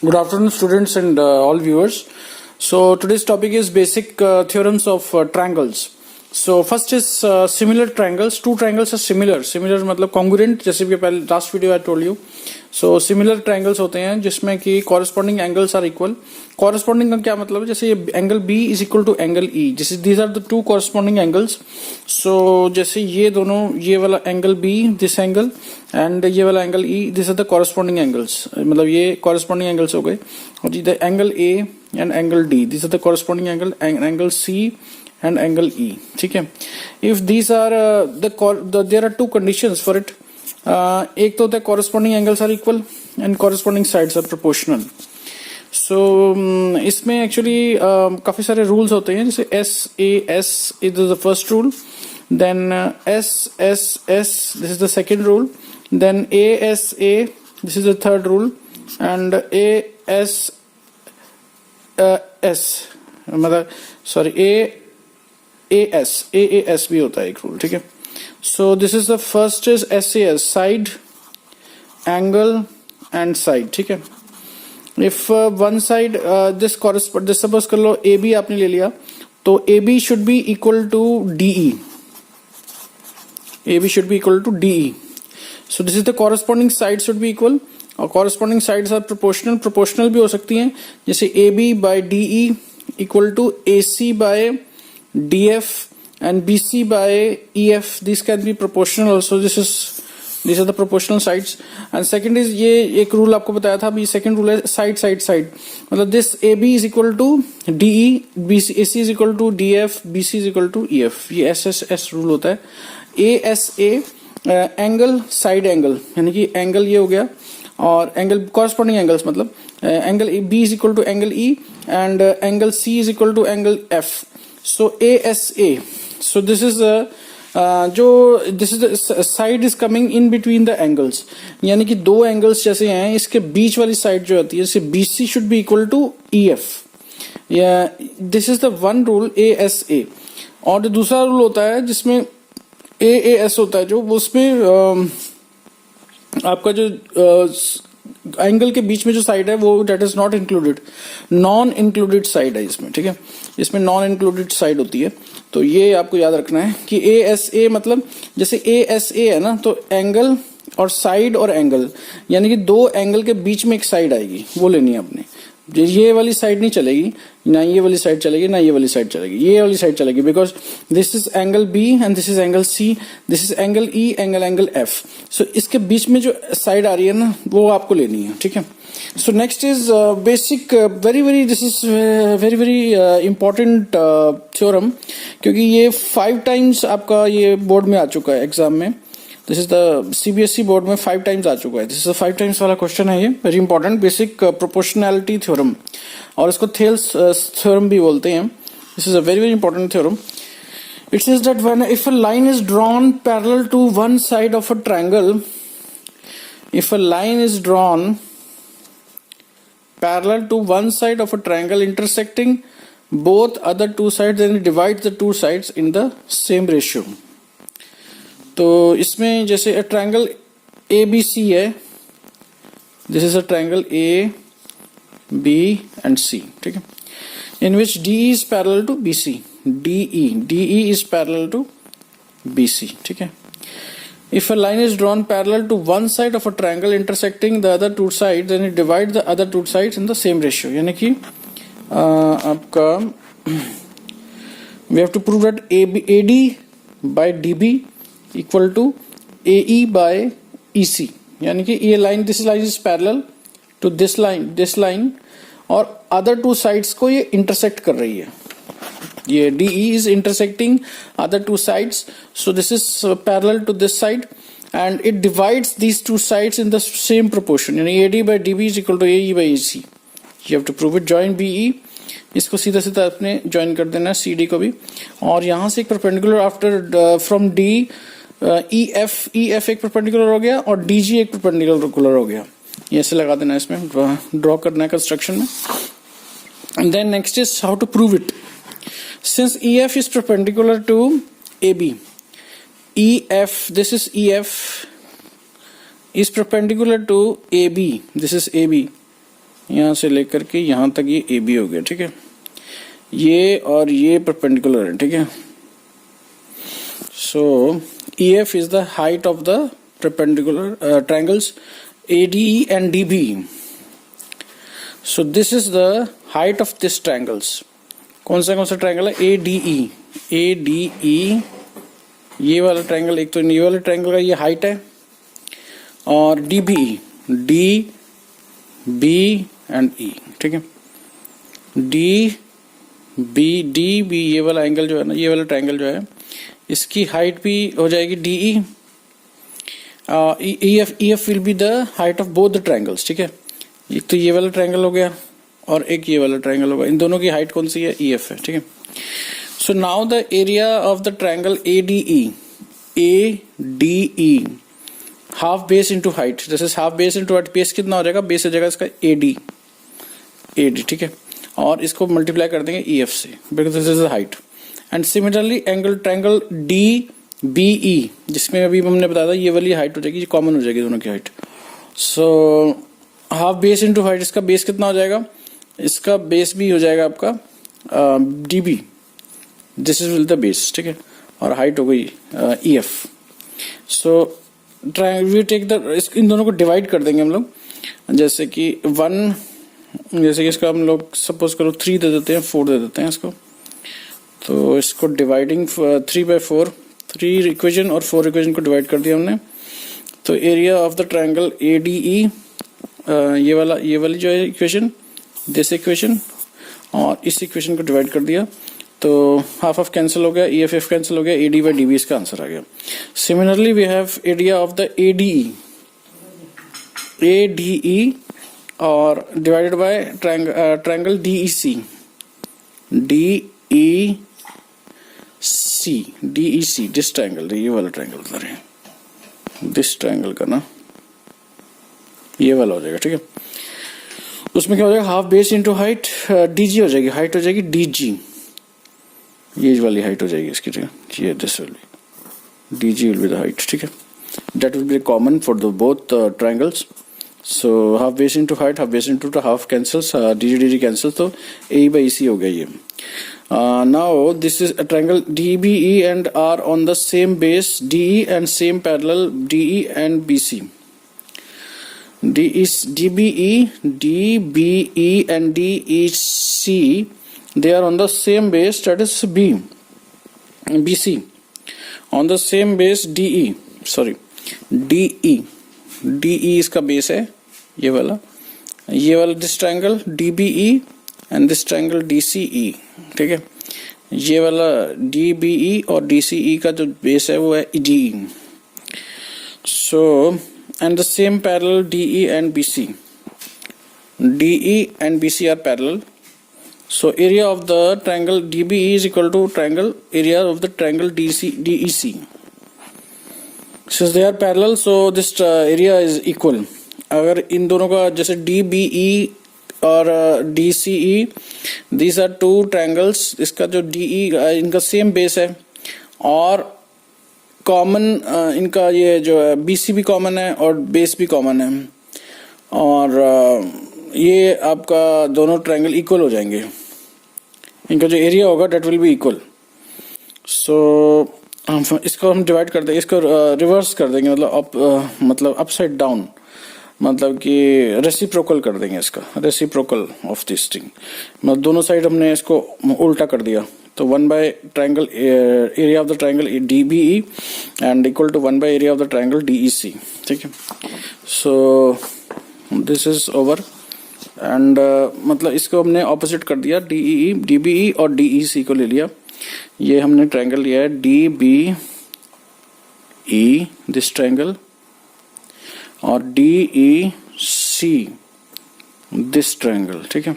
Good afternoon, students and all viewers. So today's topic is basic theorems of triangles. So first is similar triangles. Two triangles are similar. Similar मतलब congruent, जैसे कि पहले last video I told you. So similar triangles होते हैं जिसमें कि corresponding angles are equal. Corresponding का क्या मतलब है? जैसे ये angle B is equal to angle E. जैसे these are the two corresponding angles. So जैसे ये दोनों, ये वाला angle B, this angle and ये वाला angle E, these are the corresponding angles. मतलब ये corresponding angles हो गए. और ये the angle A and angle D, these are the corresponding angle C and angle E. ठीक है. If these are there are two conditions for it. एक तो होता है corresponding angles are equal and corresponding sides are proportional. So इसमें actually काफी सारे rules होते हैं, जैसे SAS is the first rule, then SSS this is the second rule, then ASA this is the third rule, and ASS मतलब sorry AAS भी होता है एक रूल. ठीक है. So this is the first is SAS, side, angle and side. ठीक है. If one side this correspond, this suppose कर लो AB आपने ले लिया, तो AB should be equal to DE. AB should be equal to DE. So this is the corresponding sides should be equal. और corresponding sides are proportional. Proportional भी हो सकती हैं, जैसे AB by DE equal to AC by DF and BC by EF. These can be proportional also. These are the proportional sides. And second is ये एक rule आपको बताया था अभी, second rule है side side side. मतलब this AB is equal to DE, BC, AC is equal to DF, BC is equal to EF. ये SSS rule होता है. ASA angle side angle, यानी कि angle ये हो गया, और angle corresponding angles मतलब angle B is equal to angle E and angle C is equal to angle F. So ASA. So this is this is the side is coming in between the angles, यानी कि दो angles जैसे हैं, इसके बीच वाली side जो आती है, जैसे BC should be equal to EF. Yeah, this is the one rule ASA. और दूसरा rule होता है जिसमें AAS होता है, जो उसमें आपका जो एंगल के बीच में जो साइड है वो that is not included, non included side है इसमें. ठीक है. इसमें नॉन इंक्लूडेड साइड होती है, तो ये आपको याद रखना है कि ASA मतलब जैसे ASA है ना, तो एंगल और साइड और एंगल, यानी कि दो एंगल के बीच में एक साइड आएगी, वो लेनी है आपने. ये वाली साइड नहीं चलेगी, ना ये वाली साइड चलेगी, ना ये वाली साइड चलेगी, ये वाली साइड चलेगी, because this is angle B and this is angle C, this is angle E, angle F. सो इसके बीच में जो साइड आ रही है ना, वो आपको लेनी है. ठीक है. So next is basic very this is very important theorem, क्योंकि ये 5 टाइम्स आपका ये बोर्ड में आ चुका है एग्जाम में. This is the CBSE board में 5 टाइम्स आ चुका है. दिस इज 5 टाइम्स वाला क्वेश्चन है ये. Very important basic proportionality theorem, और इसको थेल्स थ्योरम भी बोलते हैं. This is a very important theorem. It says that when if a line is drawn parallel to one side of a triangle, if a line is drawn parallel to one side of a triangle intersecting both other two sides, then it divides the two sides in the same ratio. तो इसमें जैसे a triangle ABC है, this is a triangle A, B and C. ठीक है. In which DE is parallel to BC. DE is parallel to BC. ठीक है. If a line is drawn parallel to one side of a triangle intersecting the other two sides, then it divides the other two sides in the same ratio. यानी कि आपका we have to prove that AD by DB equal to AE by EC. यानी कि ये line, this line is parallel to this line, और other two sides को ये intersect कर रही है. ये DE is intersecting other two sides, so this is parallel to this side and it divides these two sides in the same proportion. यानी AD by DB is equal to AE by EC. You have to prove it. Join BE, इसको सीधा सीधा आपने join कर देना है CD को भी, और यहाँ से एक perpendicular after from D EF एक परपेंडिकुलर हो गया और DG एक परपेंडिकुलर हो गया. ये ऐसे लगा देना है, इसमें ड्रॉ करना है कंस्ट्रक्शन में. And then next is how to prove it. Since EF is perpendicular to AB, this is EF is perpendicular to AB. This is AB. यहाँ से लेकर के यहाँ तक ये ए बी हो गया, ठीक है। ये और ये परपेंडिकुलर है, ठीक है। So E F is the height of the perpendicular triangles ADE and DBE. So this is the height of this triangles. कौन सा ट्रायंगल है? ADE ये वाला ट्रायंगल, एक तो ये वाला ट्रायंगल का ये हाइट है, और DBE DB एंड E, ठीक है। DB ये वाला एंगल जो है ना, ये वाला ट्रायंगल जो है, इसकी हाइट भी हो जाएगी DE। EF will be the height of both the triangles, ठीक है। एक तो ये वाला ट्रायंगल हो गया और एक ये वाला ट्रायंगल होगा, इन दोनों की हाइट कौन सी है? EF है, ठीक है। So now the area of the triangle ADE half base into height, जैसे half base into height, base कितना हो जाएगा? बेस हो जाएगा इसका AD, ठीक है, और इसको मल्टीप्लाई कर देंगे EF से, because this is the height. And similarly angle triangle DBE, जिसमें अभी हमने बताया था ये वाली हाइट हो जाएगी, कॉमन हो जाएगी दोनों की height. So half base into height, इसका बेस कितना हो जाएगा? इसका बेस भी हो जाएगा आपका DB, this is the base, ठीक है, और हाइट हो गई EF। So we take the, इन दोनों को डिवाइड कर देंगे हम लोग, जैसे कि 1, जैसे कि इसका हम लोग सपोज करो 3 दे देते हैं, 4 दे देते हैं इसको। तो इसको डिवाइडिंग 3/4, 3 इक्वेशन और 4 इक्वेशन को डिवाइड कर दिया हमने। तो area of the triangle ADE, ये वाली जो है इक्वेशन, दिस इक्वेशन, और इस इक्वेशन को डिवाइड कर दिया, तो हाफ ऑफ कैंसिल हो गया, EF कैंसिल हो गया, AD/DB इसका आंसर आ गया। Similarly we have area of the ADE और divided by triangle DEC, this triangle, ये वाला ट्रायंगल बता रहे हैं, दिस ट्रायंगल का ना ये वाला हो जाएगा, ठीक है। उसमें क्या हो जाएगा? Half base into height, DG हो जाएगी, हाइट हो जाएगी DG, ये वाली हाइट हो जाएगी इसकी, ठीक है। ये this will be DG will be the height, ठीक है। That will be common for the both triangles. So half base into height, half base into half cancels, DG cancel, तो AE/EC हो गया ये। Now this is a triangle DBE and are on the same base DE and same parallel DE and BC. DBE and DEC, they are on the same base, that is BC, on the same base DE इसका base है, ये वाला this triangle DBE and this triangle DCE, ठीक है। ये वाला DBE और DCE का जो बेस है वो है DE। So and the same parallel DE and BC are parallel. So area of the triangle DBE is equal to area of the triangle DEC. Since they are parallel, so this area is equal. अगर इन दोनों का जैसे DBE और DCE, these are two triangles, इसका जो DE इनका same base है, और कॉमन इनका ये जो है BC भी कॉमन है और बेस भी कॉमन है, और ये आपका दोनों ट्रायंगल इक्वल हो जाएंगे, इनका जो एरिया होगा डेट विल बी इक्वल। सो इसको हम डिवाइड कर देंगे, इसको रिवर्स कर देंगे, मतलब अपसाइड डाउन, मतलब कि रेसिप्रोकल कर देंगे इसका, रेसिप्रोकल ऑफ दिस थिंग, मतलब दोनों साइड हमने इसको उल्टा कर दिया। तो 1 triangle area of the triangle DBE and equal to 1 area of the triangle DEC, ठीक है। So this is over, and मतलब इसको हमने ऑपोजिट कर दिया, DBE और DEC को ले लिया। ये हमने ट्रायंगल लिया है DBE, दिस ट्रायंगल, और DEC, दिस ट्रायंगल, ठीक है,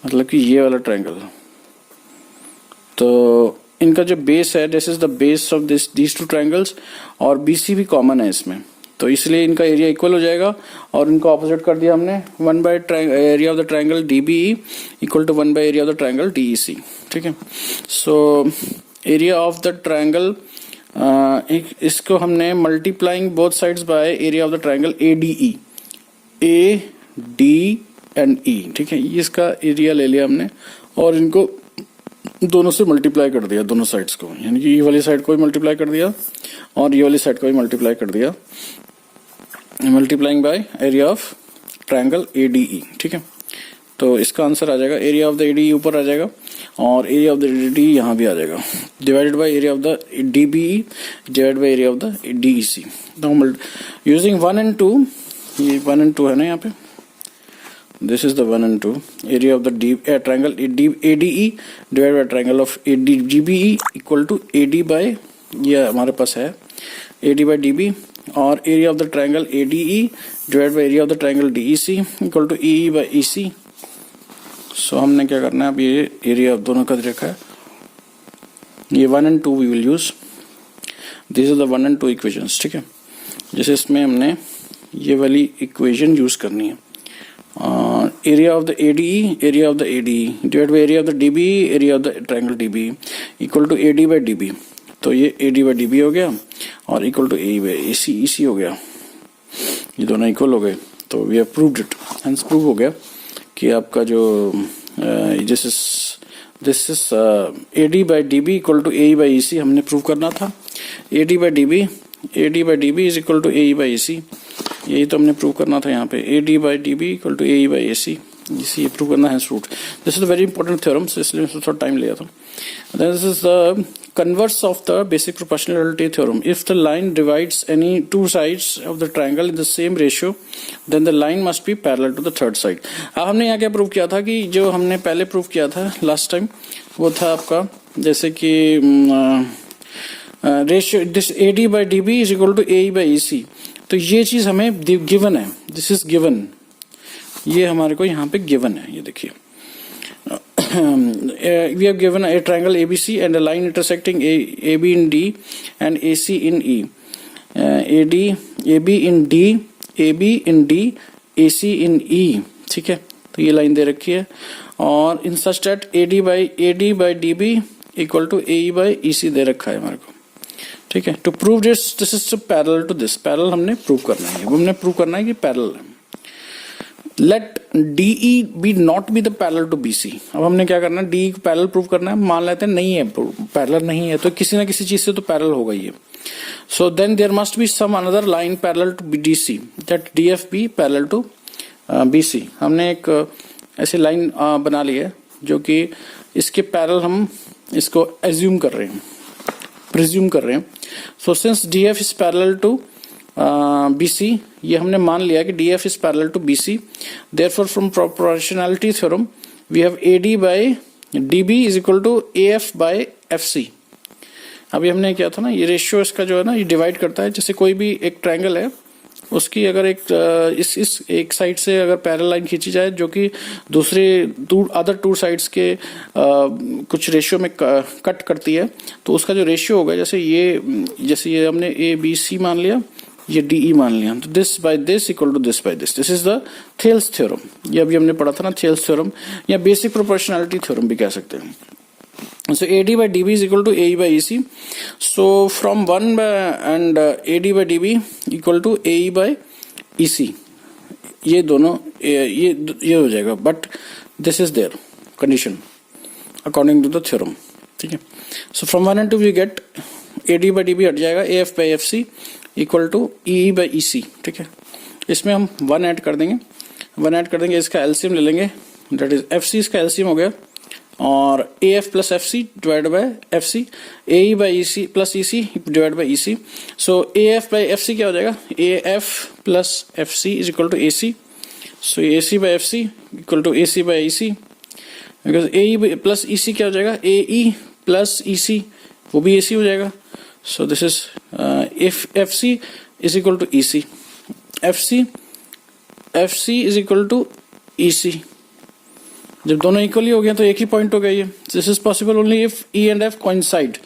मतलब कि ये वाला ट्रायंगल। तो इनका जो बेस है, this is the base of these two triangles, और BC भी कॉमन है इसमें, तो इसलिए इनका एरिया इक्वल हो जाएगा, और इनको ऑपोजिट कर दिया हमने, 1 area of the triangle DBE equal to 1 area of the triangle DEC, ठीक है। So area of the triangle, इसको हमने multiplying both sides by area of the triangle ADE and E, ठीक है। ये इसका एरिया ले लिया हमने और इनको दोनों से मल्टीप्लाई कर दिया, दोनों साइड्स को, यानी कि ये वाली साइड को भी मल्टीप्लाई कर दिया और ये वाली साइड को भी मल्टीप्लाई कर दिया, multiplying by area of triangle ADE, ठीक है। तो इसका आंसर आ जाएगा एरिया ऑफ द एडीई ऊपर आ जाएगा और एरिया ऑफ द एडीई यहाँ भी आ जाएगा, divided by area of the DBE divided by area of the DEC. तो यूजिंग 1 and 2, ये 1 and 2 है ना यहाँ पे, this is the 1 and 2, area of the triangle ADE divided by triangle of DBE equal to AD by, ये हमारे पास है एडी बाय डीबी, और area of the triangle ADE divided by area of the triangle DEC equal to EE by EC. So हमने क्या करना है, अब ये एरिया दोनों का देखा है, ये 1 and 2 we will use, this is the 1 and 2 equations, ठीक है। जैसे इसमें हमने ये वाली इक्वेशन यूज करनी है, area of the ADE area of the ADE divide by area of the DB area of the triangle DB equal to AD by DB. तो ये एडी बाय डीबी हो गया और equal to A by AC EC हो गया, ये दोनों equal हो गए। तो we have proved it, hence prove हो गया कि आपका जो this is AD by DB equal to A by EC हमने प्रूव करना था। AD by DB is equal to A by EC, यही तो हमने प्रूव करना था यहाँ पे, AD by DB equal to A by AC, ये प्रूव करना है root. This is a very important theorem, so इसलिए थोड़ा टाइम लिया था। This is the converse of the basic proportionality theorem. If the line divides any two sides of the triangle in the same ratio, then the line must be parallel to the third side. अब हमने यहाँ क्या prove किया था कि जो हमने पहले प्रूव किया था लास्ट टाइम, वो था आपका जैसे कि ratio this AD by DB is equal to AE by EC। तो ये चीज हमें गिवन है, दिस इज गिवन, ये हमारे को यहाँ पे गिवन है, ये देखिए। We have given a triangle ABC and a line intersecting AB in D and AC in E. AB in D, AB in D, AC in E, ठीक है। तो ये लाइन दे रखी है और in such that AD by DB equal to AE by EC दे रखा है हमारे को, ठीक है। To prove this is parallel to this, parallel हमने प्रूव करना है, वो हमने प्रूव करना है कि parallel है। Let DE be not be the parallel to BC। अब हमने क्या करना है, DE को पैरेलल प्रूव करना है, मान लेते हैं नहीं है, पैरेलल नहीं है, तो किसी ना किसी चीज से तो पैरेलल होगा ये। So then there must be some another line parallel to DC, that DF be parallel to BC। हमने एक ऐसी लाइन बना ली है जो कि इसके पैरेलल हम इसको एज्यूम कर रहे हैं, प्रिज्यूम कर रहे हैं। So since DF is parallel to BC, ये हमने मान लिया कि DF is parallel to BC, therefore from proportionality theorem we have AD by DB is equal to AF by FC। अभी हमने क्या था ना, ये रेशियो इसका जो है ना, ये डिवाइड करता है, जैसे कोई भी एक ट्रायंगल है उसकी अगर एक इस एक साइड से अगर पैरेलल लाइन खींची जाए जो कि दूसरे अदर टू साइड्स के कुछ रेशियो में कट करती है, तो उसका जो रेशियो होगा, जैसे ये हमने ABC मान लिया, ये DE मान लिया, तो this by this equal to this by this is the Thales theorem. ये अभी हमने पढ़ा था ना, थेल्स थ्योरम या बेसिक प्रोपोर्शनैलिटी थ्योरम भी कह सकते हैं। So AD by DB is equal to AE by EC. So from 1 and AD by DB equal to AE by EC, ये दोनों ये हो जाएगा, but this is their condition according to the theorem, ठीक है। So from 1 and 2 we get AD by DB हट जाएगा, AF by FC equal to EE by EC, ठीक है। इसमें हम 1 ऐड कर देंगे, इसका एलसीएम ले लेंगे, that is FC इसका एलसीएम हो गया, और AF plus FC divide by FC, AE by EC plus EC divide by EC। So AF by FC क्या हो जाएगा, AF plus FC is equal to AC। So AC by FC equal to AC by EC, because AE plus EC क्या हो जाएगा, AE plus EC वो भी AC हो जाएगा। So this is if FC is equal to EC, FC is equal to EC। जब दोनों equally हो गए तो एक ही पॉइंट हो गया ये। This is possible only if E and F coincide.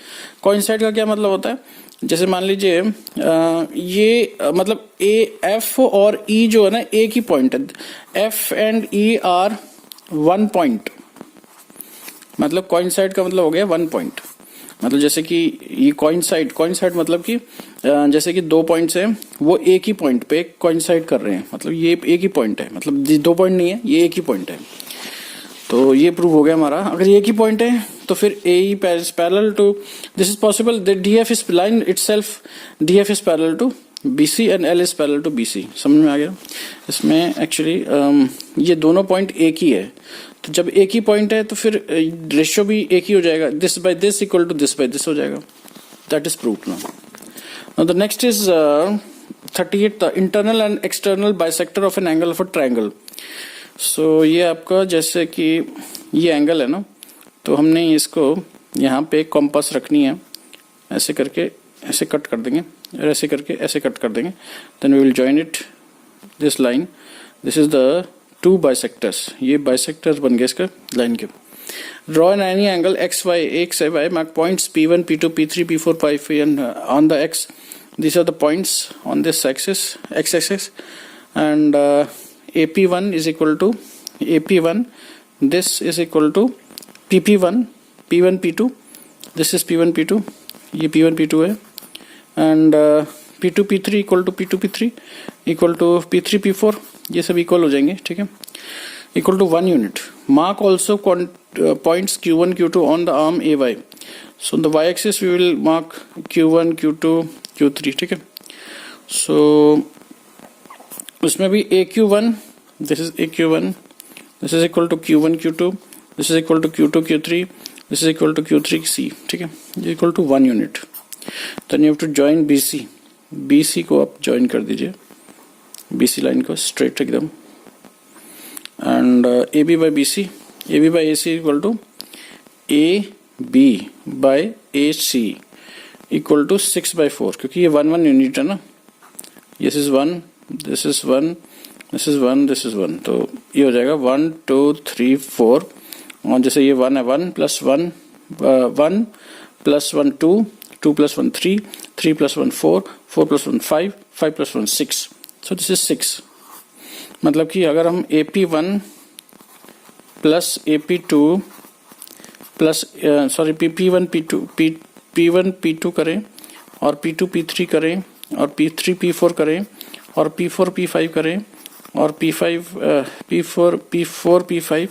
Coincide का क्या मतलब होता है, जैसे मान लीजिए ये मतलब F और E जो है ना एक ही पॉइंट है, F and E are 1 point, मतलब कोइंसाइड का मतलब हो गया 1 पॉइंट। मतलब जैसे कि ये कोइंसाइड मतलब कि जैसे कि 2 पॉइंट्स हैं वो एक ही पॉइंट पे कोइंसाइड कर रहे हैं, मतलब ये एक ही पॉइंट है, मतलब 2 पॉइंट नहीं है, ये एक ही पॉइंट है। तो ये प्रूव हो गया हमारा। अगर ये एक ही पॉइंट है तो फिर A E parallel to, this is possible that D F is line itself, D F is parallel to B C and L is parallel to B C. समझ में आ गया? इसमें एक्चुअली ये दोनों पॉइंट एक ही है, तो जब एक ही पॉइंट है तो फिर रेशियो भी एक ही हो जाएगा, this by this equal to this by this हो जाएगा। That is proof now. Now the next is 38, the internal and external bisector of an angle of a triangle. So ये आपका जैसे कि ये एंगल है ना, तो हमने इसको यहाँ पे कॉम्पास रखनी है, ऐसे करके ऐसे कट कर देंगे और ऐसे करके ऐसे कट कर देंगे, then we will join it this line, this is the 2 bisectors, ये बाइसेक्टर्स बन गए इसका लाइन के। Draw an any angle X Y, X Y mark points P1 P2 P3 P4 P5 and on the x, these are the points on this axis, x axis, and AP1 is equal to AP1, this is equal to PP1 P1 P2, this is P1 P2, ये P1 P2 है, and P2 P3 equal to P2 P3 equal to P3 P4, ये सब equal हो जाएंगे, ठीक है, equal to 1 unit. Mark also points Q1 Q2 on the arm AY. So on the y axis we will mark Q1 Q2 Q3, ठीक है। So उसमें भी AQ1, this is AQ1, this is equal to Q1 Q2, this is equal to Q2 Q3, this is equal to Q3 C, ठीक है, ये equal to 1 unit. Then you have to join BC, BC को आप join कर दीजिए, BC line को straight एकदम, and AB by BC, AB by AC equal to AB by AC equal to 6 by 4, क्योंकि ये 1 1 यूनिट है ना, this is 1, this is 1, this is 1, this is 1, तो ये हो जाएगा 1 2 3 4, और जैसे ये 1 है 1 plus 1 1 plus 1 2 2 plus 1 3 3 plus 1 4 4 plus 1 5 5 plus 1 6, so this is 6। मतलब कि अगर हम AP1 plus AP2 plus sorry P1 P2 P1 P2 करें और P2 P3 करें और P3 P4 करें और P4 P5 करें और P5 P4 P5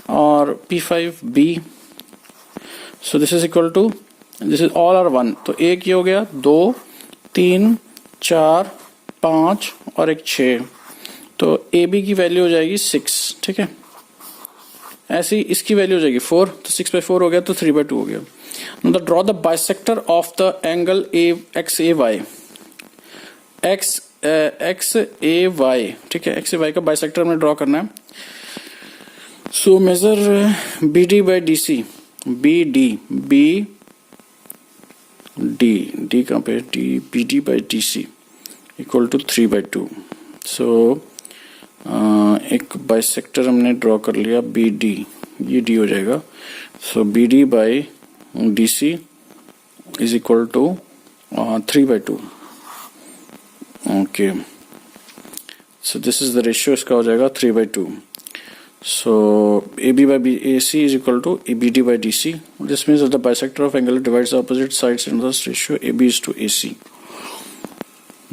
और P5B, so this is equal to, this is all are 1, तो एक ये हो गया, 2 3 4 5 और एक 6, तो AB की वैल्यू हो जाएगी 6, ठीक है। ऐसी इसकी वैल्यू हो जाएगी 4, तो 6 by 4 हो गया, तो 3 by 2 हो गया। The draw the bisector of the angle XAY, XAY, ठीक है, XAY का बाइसेक्टर हमें ड्रॉ करना है। So measure BD by DC, BD कहाँ पे, BD by DC equal to 3 by 2। So एक बाइसेक्टर हमने ड्रॉ कर लिया BD, ये D हो जाएगा, so BD by DC is equal to 3 by 2, okay, so this is the ratio, इसका हो जाएगा 3 by 2। So AB by AC is equal to BD by DC. This means that the bisector of angle divides the opposite sides in this ratio AB is to AC.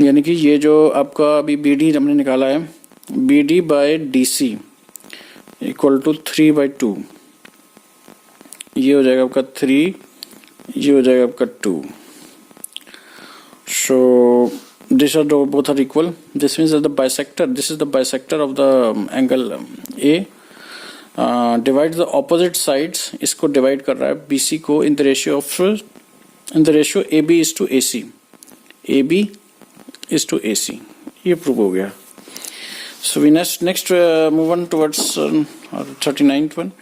यानी कि ये जो आपका अभी BD हमने निकाला है, BD by DC equal to 3 by 2, ये हो जाएगा आपका 3, ये हो जाएगा आपका 2। So these are both are equal. This means that the bisector, this is the bisector of the angle A. Divide the opposite sides, इसको डिवाइड कर रहा है BC को in the ratio AB is to AC, AB is to AC, ये prove हो गया। So we next move on towards 39th one.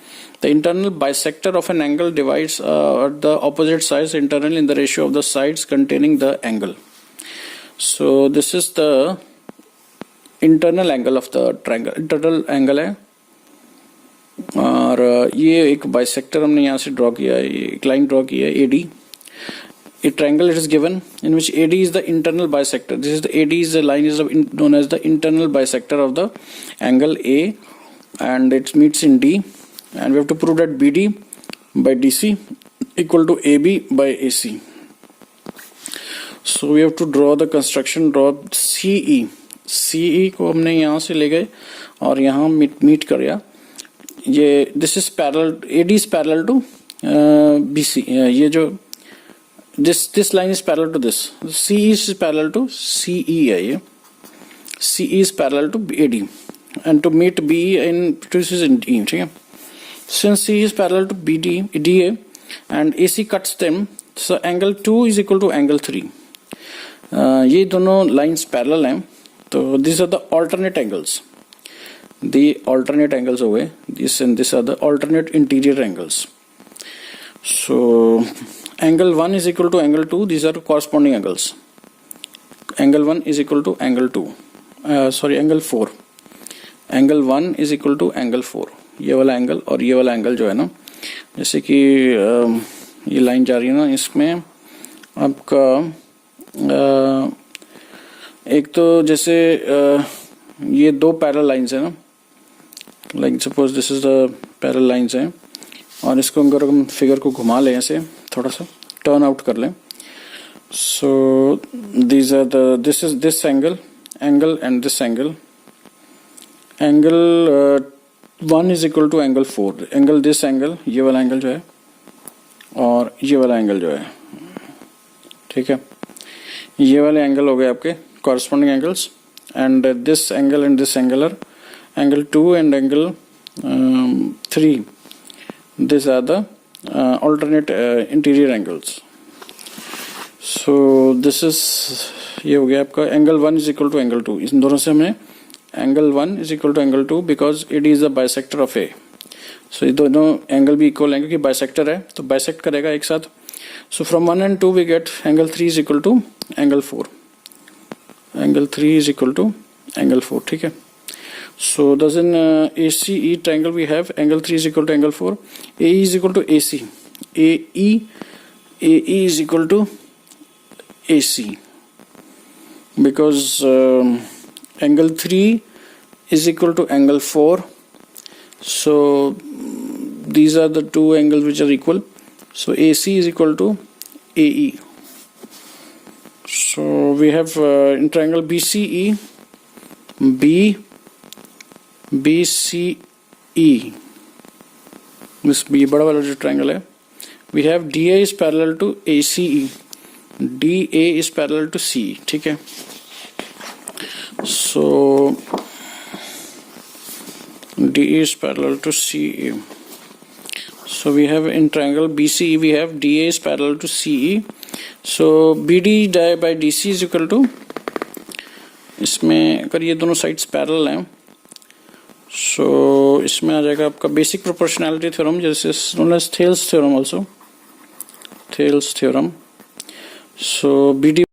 The internal bisector of an angle divides the opposite sides internally in the ratio of the sides containing the angle. So this is the internal angle of the triangle, internal angle है, और ये एक bisector हमने यहाँ से draw किया है, एक लाइन ड्रॉ की है AD, a triangle it is given in which AD is the internal bisector, this is the AD is the line is known as the internal bisector of the angle A and it meets in D, and we have to prove that BD by DC equal to AB by AC. So we have to draw the construction, draw CE. CE को हमने यहाँ से ले गए और यहाँ meet कर गया। ये this is parallel, AD is parallel to BC. ये जो this line is parallel to this, CE is parallel to CE है। ये CE is parallel to AD and to meet B in produces in E, ठीक है। Since C is parallel to BD, DA and AC cuts them, so angle 2 is equal to angle 3. ये दोनों lines parallel हैं, तो these are the alternate angles. The alternate angles हो गए, this and this are the alternate interior angles. So angle 1 is equal to angle 2, these are corresponding angles. Angle 1 is equal to angle 2, angle 4. Angle 1 is equal to angle 4, ये वाला angle और ये वाला angle जो है ना, जैसे कि ये लाइन जा रही है ना, इसमें आपका एक तो जैसे ये दो पैरेलल लाइंस है ना, like suppose this is the parallel lines हैं, और इसको अगर हम फिगर को घुमा लें ऐसे थोड़ा सा टर्न आउट कर लें, so these are the this angle and this angle. Angle 1 is equal to angle 4, angle this angle, ये वाला एंगल जो है और ये वाला एंगल जो है, ठीक है। ये वाले एंगल हो गए आपके corresponding angles, and this angle are angle 2 and angle 3, this are the alternate interior angles. So this is, ये हो गया आपका angle 1 is equal to angle 2। इन दोनों से हमने angle 1 is equal to angle 2 because it is the bisector of A. So ये दोनों एंगल भी इक्वल हैं क्योंकि बाइसेक्टर है, तो बाइसेक्ट करेगा एक साथ। So from 1 and 2 we get angle 3 is equal to angle 4, angle 3 is equal to angle 4, ठीक है। So thus in ACE triangle we have angle 3 is equal to angle 4, AE is equal to AC, AE is equal to AC because angle 3 is equal to angle 4, so these are the two angles which are equal, so AC is equal to AE. So we have in triangle BCE, BCE, this B बड़ा वाला जो triangle है, we have DA is parallel to ACE, DA is parallel to CE, ठीक है। So DE is parallel to CE. So we have in triangle BCE we have DA is parallel to CE. So BD by DC is equal to, इसमें अगर ये दोनों sides parallel हैं, so इसमें आ जाएगा आपका बेसिक प्रोपोर्शनैलिटी थ्योरम, जैसे known as Thales theorem also, Thales theorem. So BD